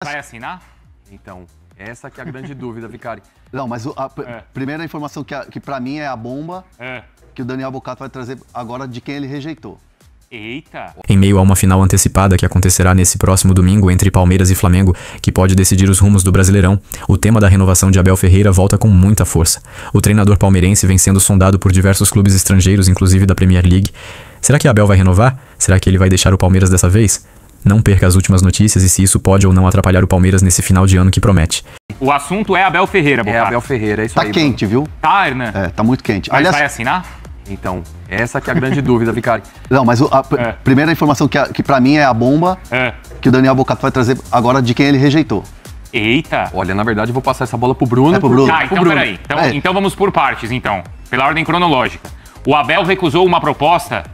Vai assinar? Então, essa que é a grande dúvida, Vicari. Não, mas a primeira informação que pra mim é a bomba que o Daniel Bocato vai trazer agora de quem ele rejeitou. Eita! Em meio a uma final antecipada que acontecerá nesse próximo domingo entre Palmeiras e Flamengo, que pode decidir os rumos do Brasileirão, o tema da renovação de Abel Ferreira volta com muita força. O treinador palmeirense vem sendo sondado por diversos clubes estrangeiros, inclusive da Premier League. Será que Abel vai renovar? Será que ele vai deixar o Palmeiras dessa vez? Não perca as últimas notícias e se isso pode ou não atrapalhar o Palmeiras nesse final de ano que promete. O assunto é Abel Ferreira, Bocato. É Abel Ferreira, é isso aí. Tá quente, viu? Tá, Hernan? É, tá muito quente. Mas aliás, vai assinar? Então, essa que é a grande dúvida, Vicari. Não, mas a primeira informação que pra mim é a bomba que o Daniel Bocato vai trazer agora de quem ele rejeitou. Eita! Olha, na verdade eu vou passar essa bola pro Bruno. É pro Bruno. Ah, então peraí. Então vamos por partes, então. Pela ordem cronológica. O Abel recusou uma proposta?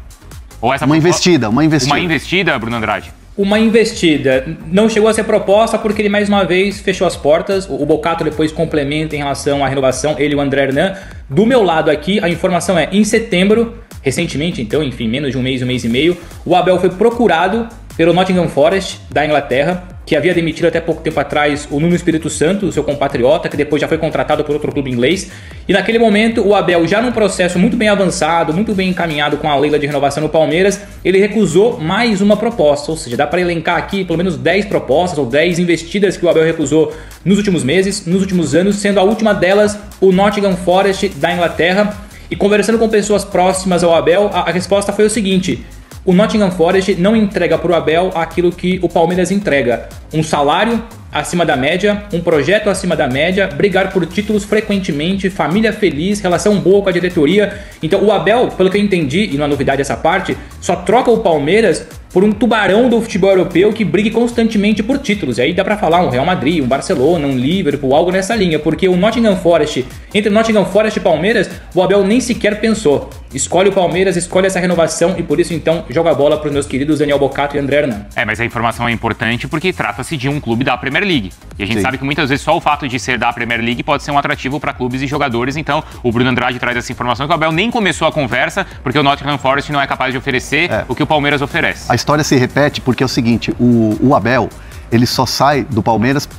Ou essa investida. Uma investida, Bruno Andrade? Uma investida. Não chegou a ser proposta porque ele mais uma vez fechou as portas. O Bocato depois complementa em relação à renovação, ele e o André Hernan. Do meu lado aqui, a informação é, em setembro, recentemente, então, enfim, menos de um mês e meio, o Abel foi procurado pelo Nottingham Forest da Inglaterra, que havia demitido até pouco tempo atrás o Nuno Espírito Santo, o seu compatriota, que depois já foi contratado por outro clube inglês. E naquele momento, o Abel, já num processo muito bem avançado, muito bem encaminhado com a leila de renovação no Palmeiras, ele recusou mais uma proposta. Ou seja, dá para elencar aqui pelo menos 10 propostas ou 10 investidas que o Abel recusou nos últimos meses, nos últimos anos, sendo a última delas o Nottingham Forest da Inglaterra. E conversando com pessoas próximas ao Abel, a resposta foi o seguinte: o Nottingham Forest não entrega para o Abel aquilo que o Palmeiras entrega. Um salário acima da média, um projeto acima da média, brigar por títulos frequentemente, família feliz, relação boa com a diretoria. Então o Abel, pelo que eu entendi, e não é novidade essa parte, só troca o Palmeiras por um tubarão do futebol europeu que brigue constantemente por títulos. E aí dá pra falar um Real Madrid, um Barcelona, um Liverpool, algo nessa linha. Porque o Nottingham Forest, entre Nottingham Forest e Palmeiras, o Abel nem sequer pensou. Escolhe o Palmeiras, escolhe essa renovação e por isso então joga a bola pros meus queridos Daniel Bocato e André Hernan. Mas a informação é importante porque trata-se de um clube da Premier League. E a gente sabe que muitas vezes só o fato de ser da Premier League pode ser um atrativo para clubes e jogadores. Então o Bruno Andrade traz essa informação que o Abel nem começou a conversa porque o Nottingham Forest não é capaz de oferecer o que o Palmeiras oferece. A história se repete porque é o seguinte, o Abel, ele só sai do Palmeiras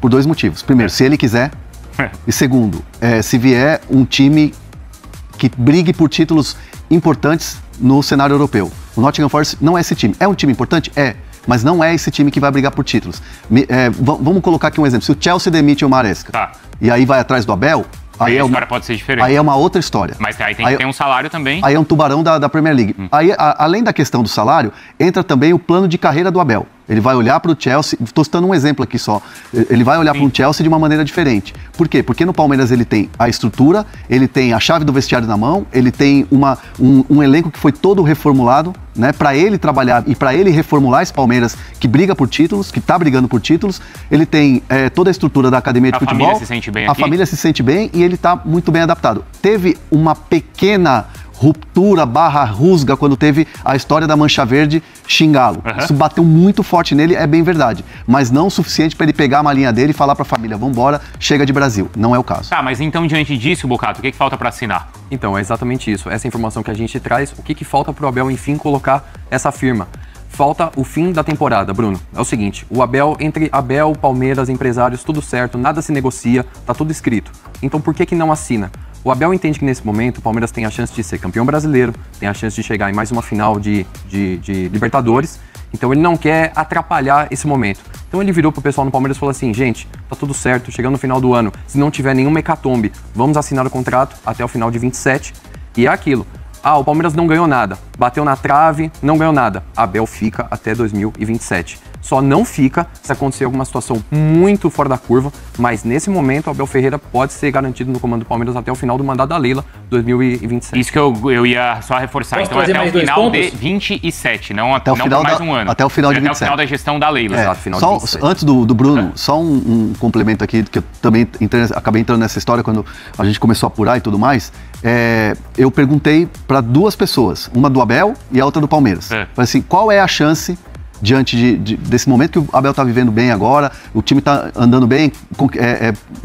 por dois motivos. Primeiro, se ele quiser. E segundo, se vier um time que brigue por títulos importantes no cenário europeu. O Nottingham Forest não é esse time. É um time importante? É. Mas não é esse time que vai brigar por títulos. Vamos colocar aqui um exemplo. Se o Chelsea demite o Maresca e aí vai atrás do Abel... Aí a história pode ser diferente. Aí é uma outra história. Mas aí tem que ter um salário também. Aí é um tubarão da Premier League. Aí, além da questão do salário, entra também o plano de carreira do Abel. Ele vai olhar para o Chelsea, estou citando um exemplo aqui só, ele vai olhar para o Chelsea de uma maneira diferente. Por quê? Porque no Palmeiras ele tem a estrutura, ele tem a chave do vestiário na mão, ele tem um elenco que foi todo reformulado, né, para ele trabalhar e para ele reformular esse Palmeiras que briga por títulos, que está brigando por títulos. Ele tem toda a estrutura da academia de futebol. A família se sente bem aqui. A família se sente bem e ele está muito bem adaptado. Teve uma pequena ruptura / rusga quando teve a história da Mancha Verde xingá-lo. Isso bateu muito forte nele, é bem verdade. Mas não o suficiente para ele pegar a malinha dele e falar para a família, vambora, chega de Brasil. Não é o caso. Tá, mas então diante disso, Bocato, o que falta para assinar? Então, é exatamente isso. Essa informação que a gente traz, o que falta para o Abel, enfim, colocar essa firma? Falta o fim da temporada, Bruno. É o seguinte, o Abel, entre Abel, Palmeiras, empresários, tudo certo, nada se negocia, tá tudo escrito. Então por que não assina? O Abel entende que nesse momento o Palmeiras tem a chance de ser campeão brasileiro, tem a chance de chegar em mais uma final de Libertadores, então ele não quer atrapalhar esse momento. Então ele virou pro pessoal no Palmeiras e falou assim, gente, tá tudo certo, chegando no final do ano, se não tiver nenhuma hecatombe, vamos assinar o contrato até o final de 27, e é aquilo. O Palmeiras não ganhou nada, bateu na trave, não ganhou nada. Abel fica até 2027. Só não fica se acontecer alguma situação muito fora da curva, mas nesse momento o Abel Ferreira pode ser garantido no comando do Palmeiras até o final do mandato da Leila, 2027. Isso que eu ia só reforçar. Então até o final de 27, não até o final mais um ano. Até o final de 27. Até o final da gestão da Leila. Exato, final de 27. Antes do Bruno, só um complemento aqui, que eu também acabei entrando nessa história quando a gente começou a apurar e tudo mais. Eu perguntei para duas pessoas, uma do Abel e a outra do Palmeiras. Falei assim, qual é a chance diante desse momento que o Abel tá vivendo bem agora, o time tá andando bem,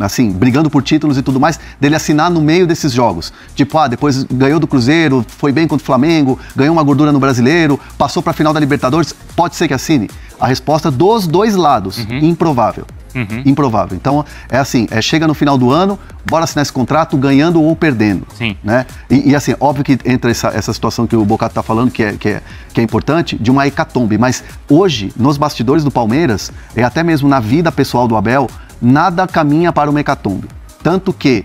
assim, brigando por títulos e tudo mais, dele assinar no meio desses jogos. Tipo, depois ganhou do Cruzeiro, foi bem contra o Flamengo, ganhou uma gordura no Brasileiro, passou pra final da Libertadores, pode ser que assine. A resposta dos dois lados, improvável. Improvável. Então, é assim, chega no final do ano, bora assinar esse contrato ganhando ou perdendo. Sim. Né? E assim, óbvio que entra essa situação que o Bocato está falando, que é importante, de uma hecatombe. Mas hoje, nos bastidores do Palmeiras, e até mesmo na vida pessoal do Abel, nada caminha para uma hecatombe. Tanto que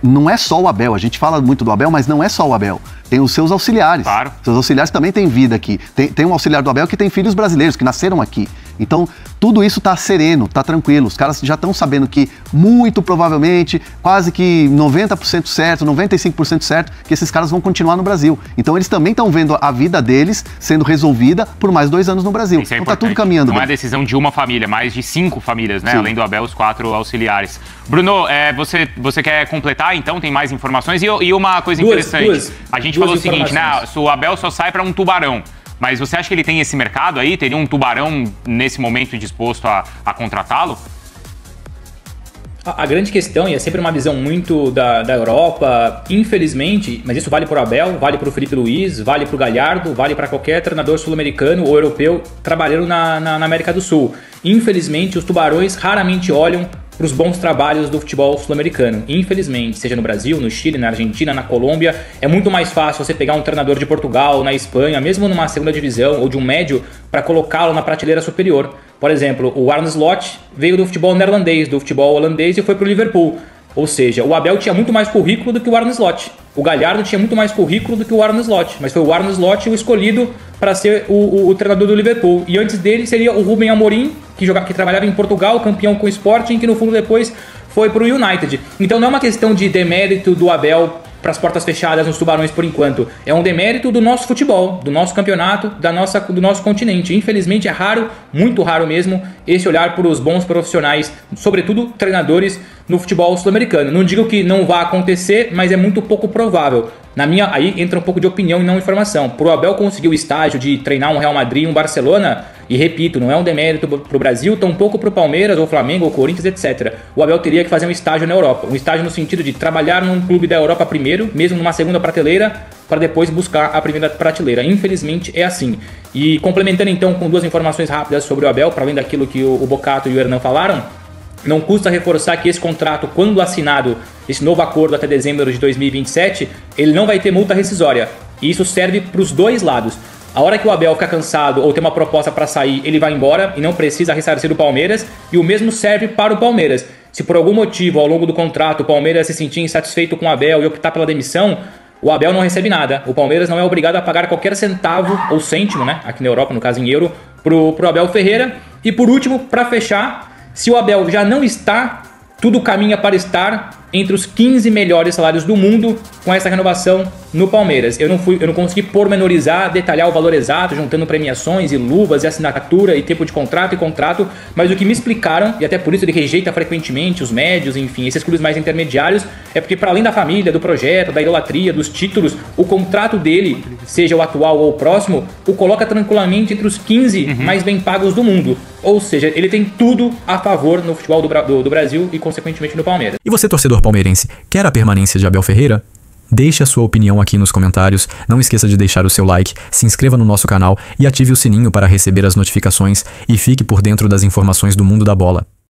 não é só o Abel, a gente fala muito do Abel, mas não é só o Abel. Tem os seus auxiliares. Claro. Seus auxiliares também têm vida aqui. Tem um auxiliar do Abel que tem filhos brasileiros, que nasceram aqui. Então, tudo isso tá sereno, tá tranquilo. Os caras já estão sabendo que, muito provavelmente, quase que 90% certo, 95% certo, que esses caras vão continuar no Brasil. Então, eles também estão vendo a vida deles sendo resolvida por mais 2 anos no Brasil. Isso é então, importante. tá tudo caminhando. Não é a decisão de uma família, mais de 5 famílias, né? Sim. Além do Abel, os 4 auxiliares. Bruno, você quer completar, então? Tem mais informações? E uma coisa interessante. A gente falou o seguinte, né? O Abel só sai para um tubarão. Mas você acha que ele tem esse mercado aí? Teria um tubarão nesse momento disposto a contratá-lo? A grande questão, e é sempre uma visão muito da Europa, infelizmente, mas isso vale para o Abel, vale para o Felipe Luiz, vale para o Galhardo, vale para qualquer treinador sul-americano ou europeu trabalhando na América do Sul. Infelizmente, os tubarões raramente olham para os bons trabalhos do futebol sul-americano. Infelizmente, seja no Brasil, no Chile, na Argentina, na Colômbia, é muito mais fácil você pegar um treinador de Portugal, na Espanha, mesmo numa segunda divisão ou de um médio, para colocá-lo na prateleira superior. Por exemplo, o Arne Slot veio do futebol neerlandês, do futebol holandês e foi para o Liverpool. Ou seja, o Abel tinha muito mais currículo do que o Arne Slot. O Galhardo tinha muito mais currículo do que o Arne Slot, mas foi o Arne Slot o escolhido para ser o treinador do Liverpool. E antes dele seria o Rubem Amorim, que trabalhava em Portugal, campeão com o Sporting, que no fundo depois foi para o United. Então não é uma questão de demérito do Abel para as portas fechadas nos tubarões por enquanto. É um demérito do nosso futebol, do nosso campeonato, do nosso continente. Infelizmente é raro, muito raro mesmo, esse olhar para os bons profissionais, sobretudo treinadores no futebol sul-americano. Não digo que não vá acontecer, mas é muito pouco provável. Aí entra um pouco de opinião e não informação. Para o Abel conseguir o estágio de treinar um Real Madrid e um Barcelona, e repito, não é um demérito para o Brasil, tampouco para o Palmeiras, ou Flamengo, ou Corinthians, etc. O Abel teria que fazer um estágio na Europa. Um estágio no sentido de trabalhar num clube da Europa primeiro, mesmo numa segunda prateleira, para depois buscar a primeira prateleira. Infelizmente é assim. E complementando então com 2 informações rápidas sobre o Abel, para além daquilo que o Bocato e o Hernan falaram, não custa reforçar que esse contrato, quando assinado, esse novo acordo até dezembro de 2027, ele não vai ter multa rescisória. E isso serve para os dois lados. A hora que o Abel ficar cansado ou tem uma proposta para sair, ele vai embora e não precisa ressarcir o Palmeiras. E o mesmo serve para o Palmeiras. Se por algum motivo, ao longo do contrato, o Palmeiras se sentir insatisfeito com o Abel e optar pela demissão, o Abel não recebe nada. O Palmeiras não é obrigado a pagar qualquer centavo ou cêntimo, né? Aqui na Europa, no caso em euro, pro Abel Ferreira. E por último, para fechar, se o Abel já não está, tudo caminha para estar entre os 15 melhores salários do mundo com essa renovação no Palmeiras. Eu não consegui pormenorizar, detalhar o valor exato, juntando premiações e luvas e assinatura e tempo de contrato, mas o que me explicaram, e até por isso ele rejeita frequentemente os médios, enfim, esses clubes mais intermediários, é porque para além da família, do projeto, da idolatria, dos títulos, o contrato dele, seja o atual ou o próximo, o coloca tranquilamente entre os 15 mais bem pagos do mundo. Ou seja, ele tem tudo a favor no futebol do Brasil e consequentemente no Palmeiras. E você, torcedor palmeirense, quer a permanência de Abel Ferreira? Deixe a sua opinião aqui nos comentários, não esqueça de deixar o seu like, se inscreva no nosso canal e ative o sininho para receber as notificações e fique por dentro das informações do mundo da bola.